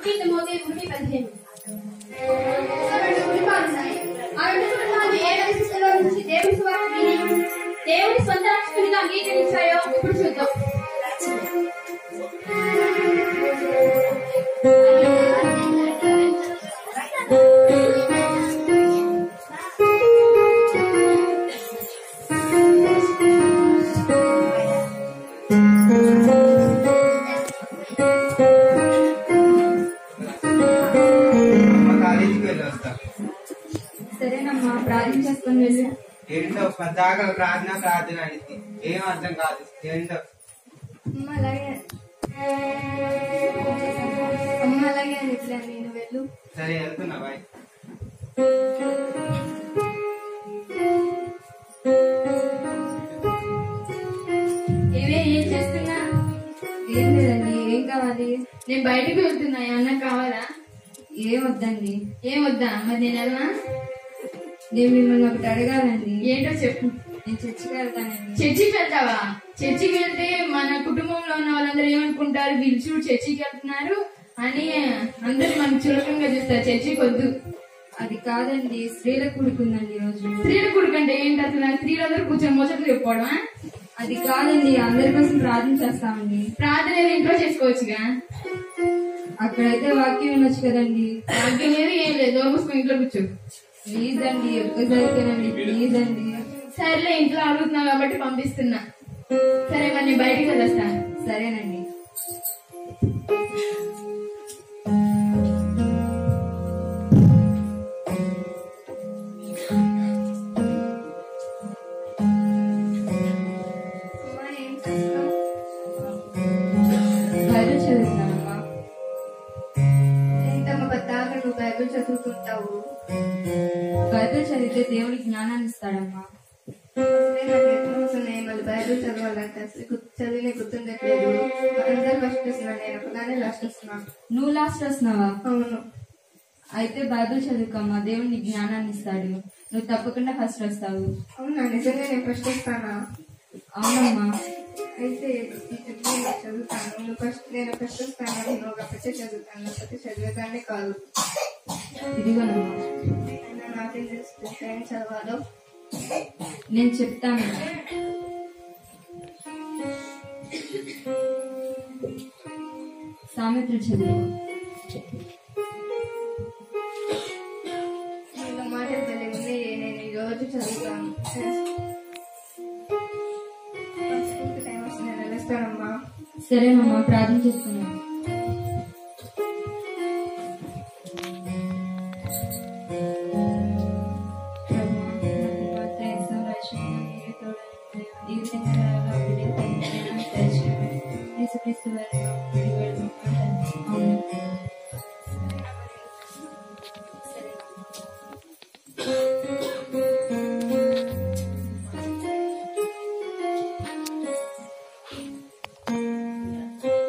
1 Timothy 1:15. దేవుని సొంత రక్షకునిగా అంగీకరించాయో ఇప్పుడు చూద్దాం. సరేనమ్మా, ప్రార్థన చేసుకుని వెళ్ళి. ఏంటో పద్దాక ప్రార్థన అడిగింది, ఏం అర్థం కాదు. ఏంటో అలాగే నేను వెళ్ళు. సరే వెళ్తున్నా, బాయ్. ఏం చేస్తున్నా? ఏం లేదండి. ఏం కావాలి? నేను బయటకు వెళ్తున్నా, ఏమన్నా కావాలా? ఏం వద్దండి. ఏం వద్దా? మరి నేను ఎలా? నేను మిమ్మల్ని ఒకటి అడగాలండి. ఏంటో చెప్పు. నేను చర్చికి వెళ్తానండి. చర్చికి వెళ్తావా? చర్చికి వెళ్తే మన కుటుంబంలో ఉన్న వాళ్ళందరూ ఏమనుకుంటారు, వీళ్ళు చూడు చర్చికి వెళ్తున్నారు అని అందరూ మనకు చులకంగా చూస్తారు. చర్చికి వద్దు. అది కాదండి, స్త్రీల కూడుకుందండి ఈరోజు. స్త్రీల కూడుకంటే ఏంటి అసలు? స్త్రీలందరూ కూర్చొని ముచ్చట్లు చెప్పుకోవడమా? అది కాదండి, అందరి కోసం ప్రార్థన చేస్తామండి. ప్రార్థన ఇంట్లో చేసుకోవచ్చుగా. అక్కడైతే వాక్యం వినొచ్చు కదండి. వాక్యం లేదు, ఏం లేదు. డోర్ మూసుకొని ఇంట్లో కూర్చో. ప్లీజ్ అండి, ఒక్కసారికేనండి, ప్లీజ్ అండి. సరేలే, ఇంట్లో అడుగుతున్నావు కాబట్టి పంపిస్తున్నా. సరే, మరి నేను బయటికి వెళ్ళొస్తాను. సరేనండి. బైబిల్ చదువుతున్నానమ్మా. ఏంటమ్మా పద్దాక నువ్వు బైబిల్ చదువుతుంటావు? బైబిల్ చదివితే దేవుడికి జ్ఞానాన్ని ఇస్తాడమ్మా. మళ్ళీ బైబిల్ చదవాలంటే చదివిన గుర్తుండట్లేదు. అందరు ఫస్ట్ వస్తున్నాను, నేను ఒకదానే లాస్ట్ వస్తున్నాను. నువ్వు లాస్ట్ వస్తున్నావా? అవును. అయితే బైబిల్ చదువుకోమ్మా, దేవుడిని జ్ఞానాన్ని ఇస్తాడు. నువ్వు తప్పకుండా ఫస్ట్ వస్తావు. అవునా? నిజంగా నేను ఫస్ట్ వస్తానా? అవునమ్మా. అయితే చదువుతాను. నేను ఫస్ట్ వస్తాను. నేను ఒకటే చదువుతాను, ఒకటి చదివేదాన్ని కాదు. ఇదిగోనమ్మా. నాకేం తెలుస్తుంది ఏం చదవాలో? నేను చెప్తాను. సామెతలు చదువు. నేను మాటలు తెలియని నేను ఈ రోజు చదువుతాను. టైం వస్తుంది, నేను వెళ్ళిస్తానమ్మా. సరేనమ్మా, ప్రార్థన చేసుకున్నాను.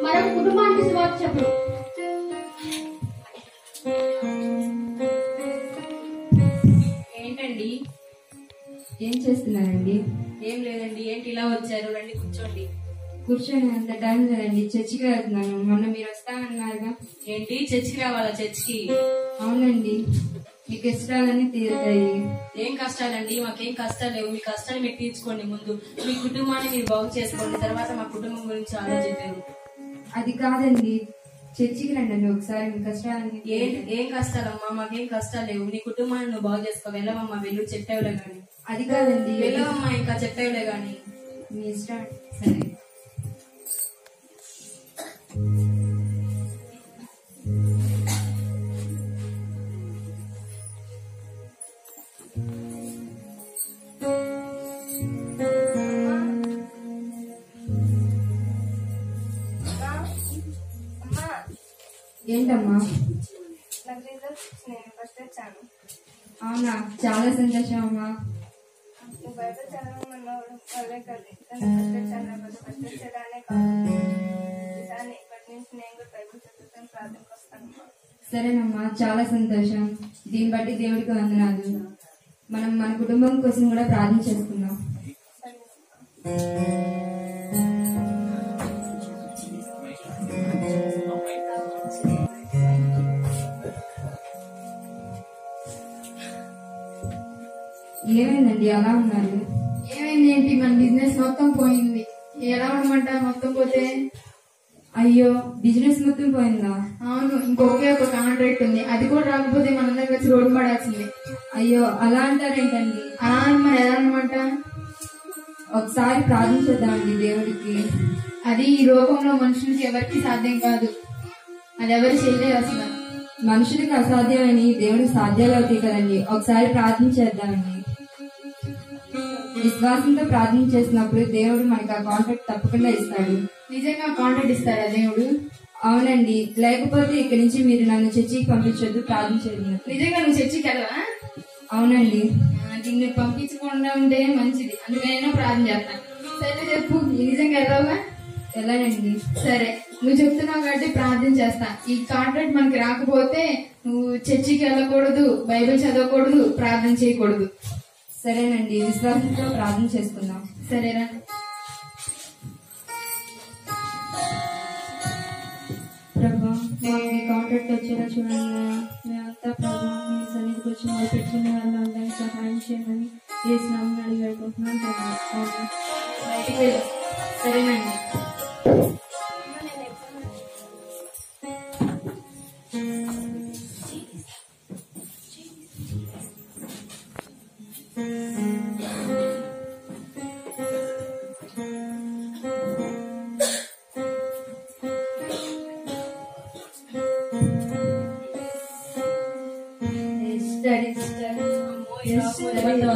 మరొక కుటుంబానికి సువార్త చెప్పు. ఏంటండి? ఏం చేస్తున్నారండి? ఏం లేదండి. ఏంటి ఇలా వచ్చారు? రండి కూర్చోండి. కూర్చొని అంత టైం లేదండి, చర్చికి వెళ్తున్నాను. మొన్న మీరు వస్తామన్నారుగా. ఏంటి, చర్చికి రావాలా? చర్చికి? అవునండి, మీ కష్టాలన్నీ తీరుతాయి. ఏం కష్టాలండి? మాకేం కష్టాలు లేవు. మీ కష్టాలు మీరు తీర్చుకోండి. ముందు మీ కుటుంబాన్ని మీరు బాగు చేసుకోండి, తర్వాత మా కుటుంబం గురించి ఆలోచిద్దారు. అది కాదండి, చర్చికి రండి ఒకసారి, మీ కష్టాలన్నీ. ఏం కష్టాలమ్మా? మాకేం కష్టాలు లేవు. నీ కుటుంబాన్ని నువ్వు బాగు చేసుకో. వెళ్ళవమ్మా, వెళ్ళు. చెప్పేవులే గాని. అది కాదండి, వెళ్ళవమ్మా, ఇంకా చెప్పేవులే గాని. మీ ఇష్టం. సరే. ఏంటమ్మా? నాకు రిజల్ట్స్ నేను ఫస్ట్ వచ్చాను. అవునా? చాలా సంతోషం అమ్మా. బైబిల్ చదవమన్నాడు వల్లే కదా ఫస్ట్ వచ్చాను. ఫస్ట్ వచ్చేదానే కాదు. ఈసారి ఇప్పటి నుంచి నేను కూడా బైబిల్ చదువుతాను, ప్రార్థనకు వస్తానమ్మా. సరేనమ్మా, చాలా సంతోషం. దీన్ని బట్టి దేవుడికి వందనాలు. మనం మన కుటుంబం కోసం కూడా ప్రార్థన చేసుకుందాం. ఏమైందండి అలా ఉన్నారు? ఏమైంది ఏంటి? మన బిజినెస్ మొత్తం పోయింది. ఎలా ఉండమంట మొత్తం పోతే? అయ్యో, బిజినెస్ మొత్తం పోయిందా? అవును, ఇంకొకే ఒక కాంట్రాక్ట్ ఉంది. అది కూడా రాకపోతే మనందరం వచ్చి రోడ్డు పడాల్సిందే. అయ్యో, అలా అంటారేంటండి? అలా అని మరి ఎలా అనమాట? ఒకసారి ప్రార్థించేద్దామండి దేవుడికి. అది ఈ లోకంలో మనుషులకి ఎవరికి సాధ్యం కాదు. అది ఎవరు చేయలేరు అసలు. మనుషులకి అసాధ్యమని దేవుడికి సాధ్యాలు అవుతాయి కదండి. ఒకసారి ప్రార్థించేద్దామండి. విశ్వాసంతో ప్రార్థన చేసినప్పుడు దేవుడు మనకి ఆ కాంట్రాక్ట్ తప్పకుండా ఇస్తాడు. నిజంగా కాంట్రాక్ట్ ఇస్తారా దేవుడు? అవునండి, లేకపోతే ఇక్కడి నుంచి మీరు నన్ను చర్చికి పంపించొద్దు, ప్రార్థించేది. నిజంగా నువ్వు చర్చికి వెళ్ళవా? అవునండి. దీన్ని పంపించకుండా ఉంటే మంచిది. అందుకైనా ప్రార్థన చేస్తాను. సరే చెప్పు, నిజంగా వెళ్ళవా? వెళ్ళనండి. సరే, నువ్వు చెప్తున్నావు కాబట్టి ప్రార్థన చేస్తా. ఈ కాంట్రాక్ట్ మనకి రాకపోతే నువ్వు చర్చికి వెళ్ళకూడదు, బైబిల్ చదవకూడదు, ప్రార్థన చేయకూడదు. సరేనండి, విశ్వాసంతో ప్రార్థన చేసుకుందాం. సరేనా? ప్రభా, మాకు ఈ కాంట్రాక్ట్ వచ్చేలా చూడండి. మేమంతా ప్రభా మీ సన్నిధికి వచ్చి మాకు పెట్టిన వాళ్ళు అందరినీ సహాయం చేయమని చేసినామని అడిగి పెట్టుకుంటున్నాం ప్రభా. బయటికి వెళ్ళు. సరేనండి.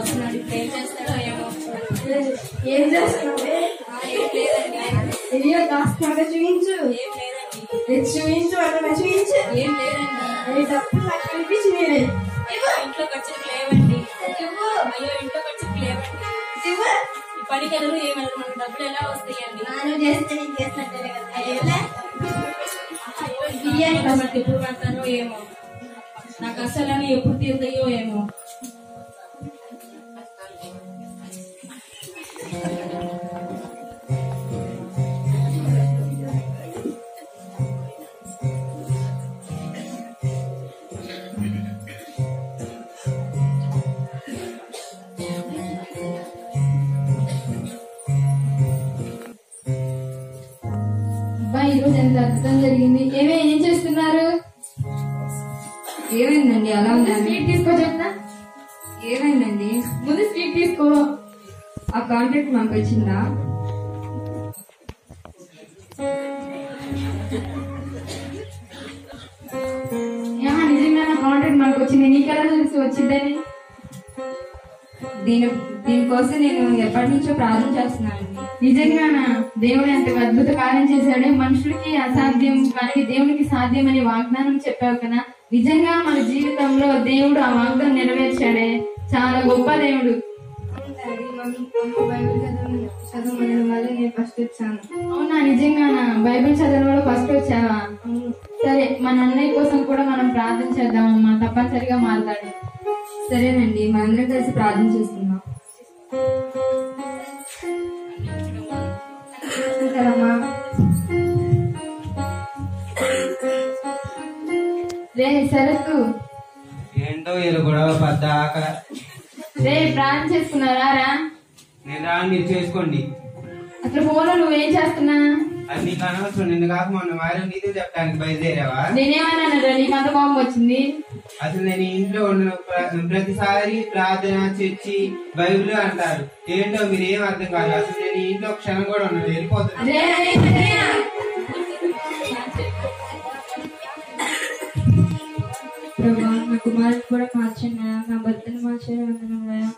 వస్తున్నాడు, ఇప్పుడు ఏం చేస్తాడో ఏమో. ఏం చేస్తున్నావే? ఏం లేదండి. అయ్యో, కాస్త చూపించు. ఏం లేదండి. చూపించు అక్కడ చూపించు. ఏం లేదండి. అది డబ్బులు నాకు కనిపించి మీరే అయ్యో, ఇంట్లో ఖర్చులకు లేవండి. అయ్యో, ఇంట్లో ఖర్చులకు లేవండి. ఈ పనికి వెళ్ళరు, ఏమన్నారు, మనకు డబ్బులు ఎలా వస్తాయండి? నాను చేస్తే నేను చేసినట్టే కదా. బిర్యానీ కాబట్టి ఎప్పుడు పడతానో ఏమో, నాకు అసలు ఎప్పుడు తీరుతాయో ఏమో. ఈ రోజు ఎంత అద్భుతం జరిగింది. ఏం చేస్తున్నారు? ఏమైందండి అలా ముందు ఉన్నారు? స్వీట్ తీసుకో చెప్తా. ఏమైందండి? ముందు స్వీట్ తీసుకో. ఆ కాంట్రాక్ట్ మాకు వచ్చిందా? నిజంగా నా కాంట్రాక్ట్ మనకు వచ్చింది. నీకెలా తెలిసి వచ్చిందని? దీనికోసం నేను ఎప్పటి నుంచో ప్రార్థన చేస్తున్నానండి. నిజంగానా? దేవుడు ఎంత అద్భుత కార్యం చేశాడు. మనుషులకి అసాధ్యం కానీ దేవునికి సాధ్యం అని వాగ్దానం చెప్పావు కదా. నిజంగా మన జీవితంలో దేవుడు ఆ వాగ్దానం నెరవేర్చాడే. చాలా గొప్ప దేవుడు. బైబిల్ చదవడం వల్ల నేను ఫస్ట్ వచ్చాను. అవునా? నిజంగానా? బైబిల్ చదవడం వల్ల ఫస్ట్ వచ్చావా? సరే, మన అన్నయ్య కోసం కూడా మనం ప్రార్థన చేద్దామమ్మా. తప్పనిసరిగా మాట్లాడు. సరేనండి, మనందరం కలిసి ప్రార్థన చేసుకుందాం. రే శరత్తు, ఏంటో వీళ్ళు గొడవ పద్దాక. రే ప్రార్థన చేసుకున్నారా? రా, నేను రాను, మీరు చేసుకోండి. అసలు ఫోన్లో నువ్వేం చేస్తున్నా? అది నీకు అనవసరం. నిన్ను కాక మొన్న వారం నీతో చెప్పడానికి బయలుదేరావా? నేనేమన్నా నీకు అంత కోపం వచ్చింది? అసలు నేను ఇంట్లో ఉన్న ప్రతిసారి ప్రార్థన, చర్చి, బైబిల్ అంటారు. ఏంటో మీరు ఏం అర్థం కాదు. అసలు నేను ఇంట్లో క్షణం కూడా ఉన్నాను, వెళ్ళిపోతాను. ప్రభా, నా కుమారుని కూడా మార్చండి, నా భర్తను మార్చండి అన్నాయా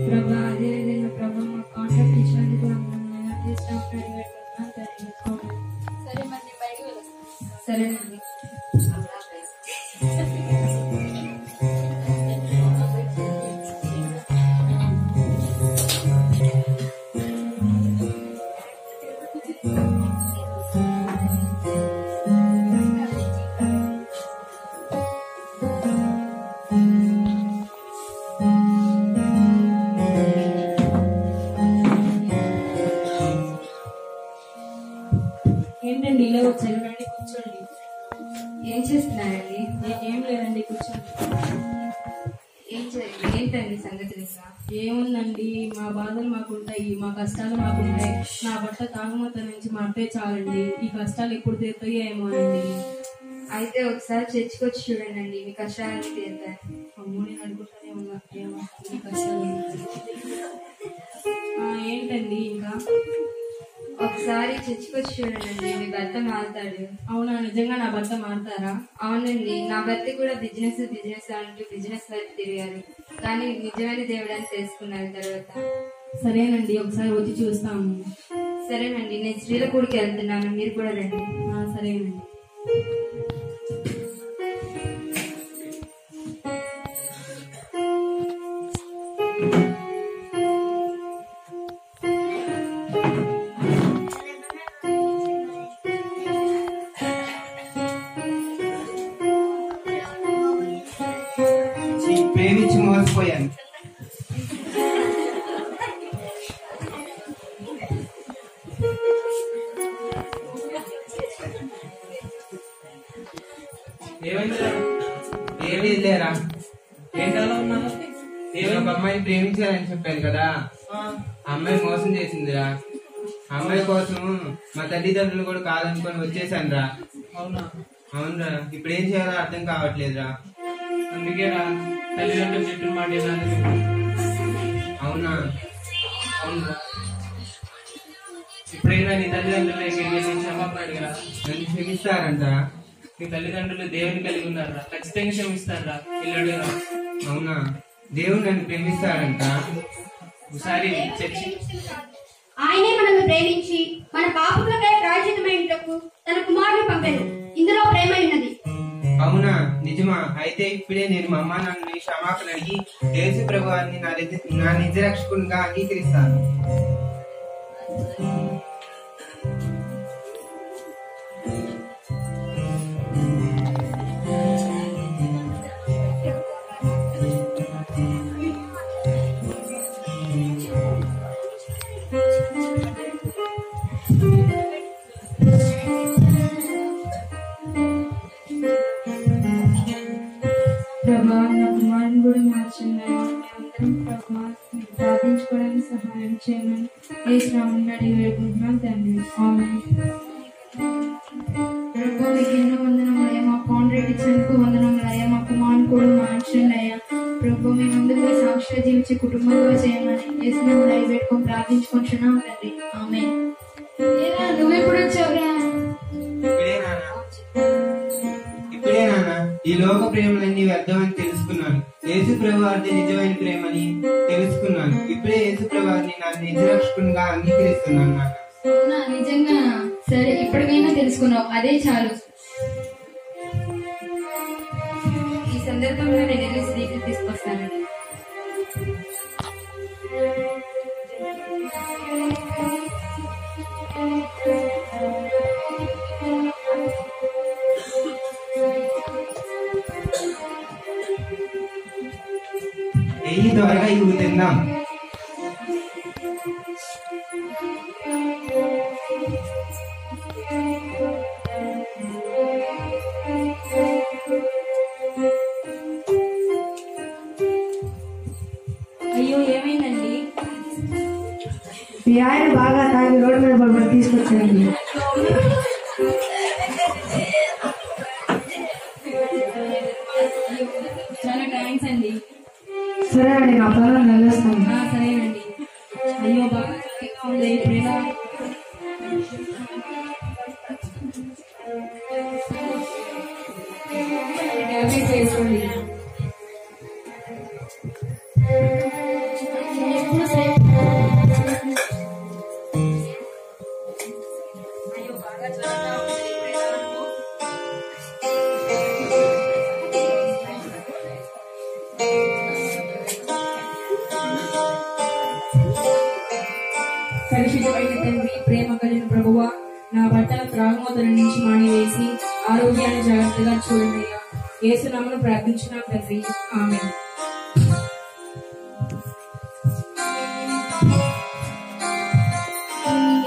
ప్రభా. అదే విధంగా ప్రభా, మా కాంట్రాక్ట్ ఇచ్చినందుకు అన్నాయా. సరేనండి. ఏంటండి ఇలా వచ్చారు? రండి, కూర్చోండి. ఏం చేస్తున్నారండి? ఏం లేదండి, కూర్చోండి. ఏంటండి సంగతులు? ఇంకా ఏముందండి, మా బాధలు మాకుంటాయి, మా కష్టాలు మాకుంటాయి. నా భర్త తాగుమత నుంచి మారితే చాలండి, ఈ కష్టాలు ఎప్పుడు తీరుతాయో ఏమో అండి. అయితే ఒకసారి చర్చికొచ్చి చూడండి, మీ కష్టాలన్నీ తీరుతాయి. అమ్మో, నేను అనుకుంటానే ఉన్నా ఏమో ఈ కష్టాలు ఏంటండి. ఇంకా ఒకసారి చర్చికొచ్చి చూడండి, మీ భర్త మారుతాడు. అవునా, నిజంగా నా భర్త మారుతారా? అవునండి, నా భర్త కూడా బిజినెస్ అంటూ బిజినెస్ వైపు తిరిగారు, కానీ నిజమైన దేవుడని తెలుసుకున్నారు తర్వాత. సరేనండి, ఒకసారి వచ్చి చూస్తాము. సరేనండి, నేను స్త్రీల కూడికి వెళ్తున్నాను, మీరు కూడా రండి. సరేనండి. ప్రేమించి మోసపోయాను. ఏమీ లేరా? ఏంటలా ఉన్నాను? నేను ఒక అమ్మాయిని ప్రేమించాలని చెప్పాను కదా, అమ్మాయి మోసం చేసిందిరా. అమ్మాయి కోసం మా తల్లిదండ్రులు కూడా కాదనుకొని వచ్చేసాను రా. అవునా? అవునరా, ఇప్పుడు ఏం చేయాలో అర్థం కావట్లేదురా. అందుకేరా తల్లిదండ్రులు చెప్పిన మాట ఏదన్నా. అవునా? అవునరా, ఇప్పుడైనా నీ తల్లిదండ్రులు క్షమాపణ అడిగరా? నన్ను క్షమిస్తారంట. నీ తల్లిదండ్రులు దేవుని కలిగి ఉన్నారా? ఖచ్చితంగా క్షమిస్తారా? ఇల్లు. అవునా? దేవుడు నన్ను ప్రేమిస్తాడంట. ఒకసారి చర్చి ఆయనే మనల్ని ప్రేమించి మన పాపములకై ప్రాయశ్చిత్తమైనటకు తన కుమారుని పంపారు. ఇందులో ప్రేమ ఉన్నది. అవునా? నిజమా? అయితే ఇప్పుడే నేను మా అమ్మ నన్ను క్షమాపణ అడిగి యేసు ప్రభువాన్ని నా నిజ రక్షకునిగా అంగీకరిస్తాను. ప్రభా, నా కుమారుని కూడా మార్చండి. మేమందరం ప్రభా ప్రార్థించుకోవడానికి సహాయం చేయమని యేసు నామమున అడిగి వేడుకుంటున్నాం తండ్రి. ఆమేన్. ప్రభా, మీకు ఎన్నో వందనములయ్యా. మా కాంట్రాక్ట్ ఇచ్చినందుకు వందనములయ్యా. మా కుమారుని కూడా మార్చండి అయ్యా. ప్రభా, మీ ముందుకు మీ సాక్షిగా జీవించే కుటుంబంగా చేయమని యేసు నామమున అడిగి వేడుకొని ప్రార్థించుకుంటున్నాం తండ్రి. ఆమేన్. నువ్వెప్పుడు వచ్చావురా? ఇప్పుడే నాన్న ఈ లోక ప్రేమలన్నీ వ్యర్థమని తెలుసుకున్నాను. యేసు ప్రభువారిది నిజమైన ప్రేమని తెలుసుకున్నాను. ఇప్పుడే యేసు ప్రభువారిని నా నిజ రక్షకునిగా అంగీకరిస్తున్నాను నాన్న. అవునా? నిజంగా? సరే, ఇప్పటికైనా తెలుసుకున్నావు, అదే చాలు. ఈ సందర్భంలో నేను వెళ్ళి స్త్రీకి తీసుకొస్తానండి. నెయ్యి త్వరగా ఇవి తిందాం. అయ్యో, ఏమైందండి? మీ ఆయన బాగా తాగి రోడ్డు మీద పడిపోయి తీసుకొచ్చాయండి. చాలా థ్యాంక్స్ అండి. సరే అండి, నా పనులు వెళ్ళేస్తాను. సరేనండి. అయ్యో, బాగా చక్కగా ఉంది. ఇప్పుడు ఎలా? టాబ్లెట్ వేసుకోండి. అయ్యో, బాగా చల్లగా ఉంది. ఇప్పుడు ఎలా అనుకో? పరిశుద్ధమైన తండ్రి, ప్రేమ కలిగిన ప్రభువా, నా భర్తను త్రాగుమోతల నుంచి మానివేసి ఆరోగ్యాన్ని జాగ్రత్తగా చూడండి అయ్యా. యేసు నామమున ప్రార్థించున్నాం తండ్రి. ఆమేన్.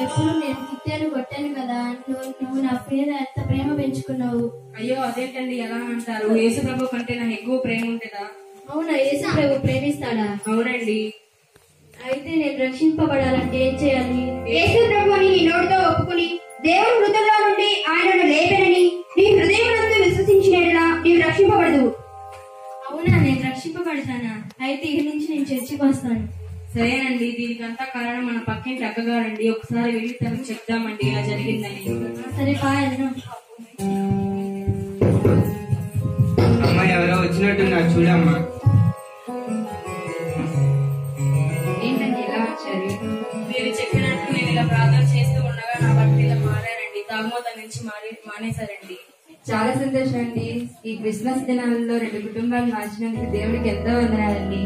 ఎప్పుడు నేను తిట్టాను కొట్టాను కదా, నువ్వు నా మీద ఎంత ప్రేమ పెంచుకున్నావు. అయ్యో, అదేంటండి ఎలా అంటారు? యేసు ప్రభు కంటే నాకు ఎక్కువ ప్రేమ ఉంటుందా? అవునా? యేసు ప్రభు ప్రేమిస్తాడా? అవునండి. అయితే నేను రక్షింపబడాలంటే ఏం చేయాలి? యేసు ప్రభువుని నీ నోటితో ఒప్పుకుని దేవుని మృతుల్లో నుండి ఆయనను లేపెనని నీ హృదయమునందు విశ్వసించినట్లా నీవు రక్షింపబడదు. అవునా? నేను రక్షింపబడతానా? అయితే ఇక నుంచి నేను చర్చికి వస్తాను. సరేనండి. దీనికంతా కారణం మన పక్కింటి అక్కగారండి. ఒకసారి వెళ్ళి తనకు చెప్దామండి ఇలా జరిగిందని. సరే పాయను. అమ్మ ఎవరో వచ్చినట్టున్నారు, చూడమ్మా. ఏంటండి ఎలా వచ్చారు? మీరు చెప్పినట్టు నేను ఇలా ప్రార్థన చేస్తూ ఉండగా నా భర్త ఇలా మారారండి. తాగుమోత నుంచి మానేశారండి. చాలా సంతోషం అండి. ఈ క్రిస్మస్ దినాలలో 2 కుటుంబాలు మార్చినందుకు దేవుడికి ఎంతో వందనాలండి.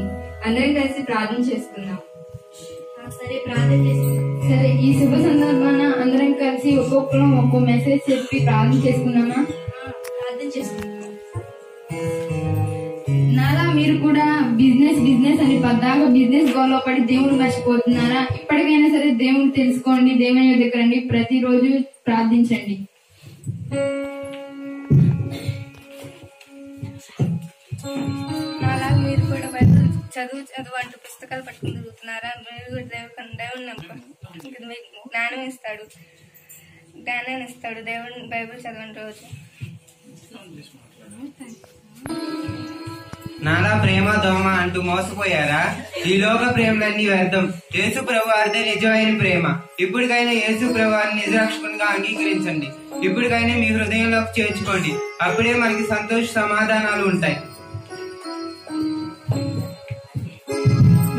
అందరం కలిసి ప్రార్థన చేసుకుందాం. సరే ప్రార్థన చేసుకుందాం. సరే, ఈ శుభ సందర్భాన అందరం కలిసి ఒక్కొక్కరం ఒక్కో మెసేజ్ చెప్పి ప్రార్థన చేసుకుందామా? ప్రార్థన చేసుకుందాం. నాలా మీరు కూడా బిజినెస్ అని పద్దాగా బిజినెస్ గోలో పడి దేవుడు మర్చిపోతున్నారా? ఇప్పటికైనా సరే దేవుడు తెలుసుకోండి. దేవుని దగ్గర రండి, ప్రతిరోజు ప్రార్థించండి. అలా మీరు కూడా బైబిల్ చదువు అంటూ పుస్తకాలు పట్టుకుని తిరుగుతున్నారా? మీరు కూడా దేవుని నమ్మకం మీకు జ్ఞానాన్ని ఇస్తాడు. దేవుని బైబిల్ చదవండి రోజు. నాలా ప్రేమ దోమ అంటూ మోసపోయారా? ఈ లోక ప్రేమలన్నీ వ్యర్థం. యేసు ప్రభువారిదే నిజమైన ప్రేమ. ఇప్పటికైనా యేసు ప్రభువారిని నిజరక్షకునిగా అంగీకరించండి. ఇప్పటికైనా మీ హృదయంలోకి చేర్చుకోండి. అప్పుడే మనకి సంతోష సమాధానాలు ఉంటాయి.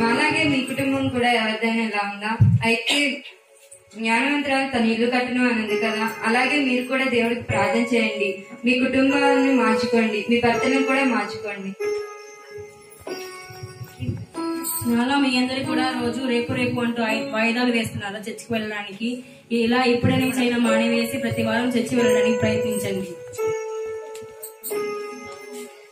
అలాగే మీ కుటుంబం కూడా ఎవరిదైనా ఇలా ఉందా? అయితే జ్ఞానవంతురాలు తన ఇల్లు కట్టను అన్నది కదా, అలాగే మీరు కూడా దేవుడికి ప్రార్థన చేయండి. మీ కుటుంబాలను మార్చుకోండి, మీ భర్తలను కూడా మార్చుకోండి. నాలా మీ అందరు కూడా రోజు రేపు అంటూ వాయిదాలు వేస్తున్నారా చర్చికి వెళ్ళడానికి? ఇలా ఇప్పుడే నుంచి అయినా మానేవేసి ప్రతి వారం చర్చి వెళ్ళడానికి ప్రయత్నించండి.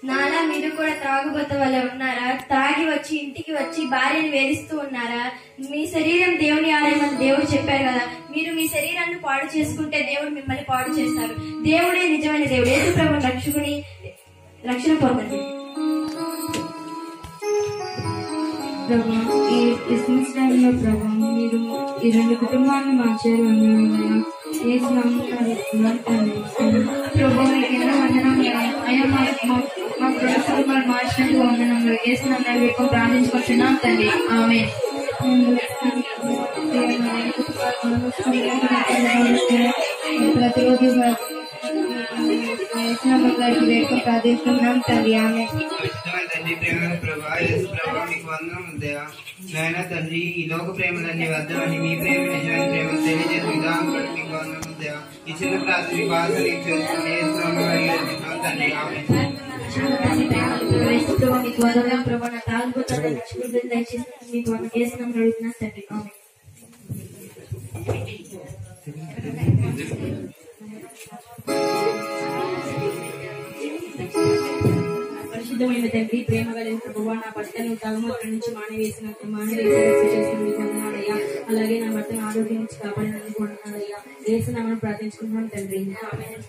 నాలా మీరు కూడా త్రాగుబోతు వల్ల ఉన్నారా? తాగి వచ్చి ఇంటికి వచ్చి భార్యను వేధిస్తూ ఉన్నారా? మీ శరీరం దేవుని ఆలయం అని దేవుడు చెప్పారు కదా. మీరు మీ శరీరాన్ని పాడు చేసుకుంటే దేవుడు మిమ్మల్ని పాడు చేస్తారు. దేవుడే నిజమైన దేవుడు. యేసు ప్రభువుని రక్షకుని రక్షణ పొందండి. ప్రభు, ఈ క్రిస్మస్ టైంలో ప్రభు మీరు ఈ 2 కుటుంబాలను మార్చారు అన్నారు. ప్రభు మీకు ఎన్నో వందనములు. అయ్యా మా కుటుంబాలు మార్చినందుకు వందనములు. యేసు నామములో వేడుకొని ప్రార్థించుకుంటున్నాం తండ్రి. ఆమేన్. ప్రతిరోజు గారికి వేడుకొని ప్రార్థిస్తున్నాం తండ్రి. ఆమేన్. తండ్రి ప్రేమ ప్రభా, యేసు ప్రభా మీకు వందనములు దేవా. నాయన తండ్రి, ఈ లోక ప్రేమలన్నీ వద్దమని మీ ప్రేమ నిజమైన ప్రేమ తెలియజేసి విధానం బట్టి మీకు వందనములు దేవా. ఈ చిన్న ప్రార్థన మీకు ఆశలు చేసుకుని యేసు నామములో అడిగేస్తున్నాం తండ్రి. ఆమేన్. మీకు వదలం ప్రభు. నా తాగుబోతున్న రక్షకుడు దయచేసి మీకు యేసు నామములో అడుగుతున్నాను తండ్రి. ఆమేన్. పరిశుద్ధమైన తండ్రి, ప్రేమ కలిగిన ప్రభువా, నా భర్తను తాగుమోతుల నుంచి మానేసి చేసినందుకు వందనాలయ్యా. అలాగే నా భర్తను ఆరోగ్యం నుంచి కాపాడినందుకు వందనాలయ్యా. యేసు నామములో ప్రార్థించుకుంటున్నాను తండ్రి. ఆమేన్.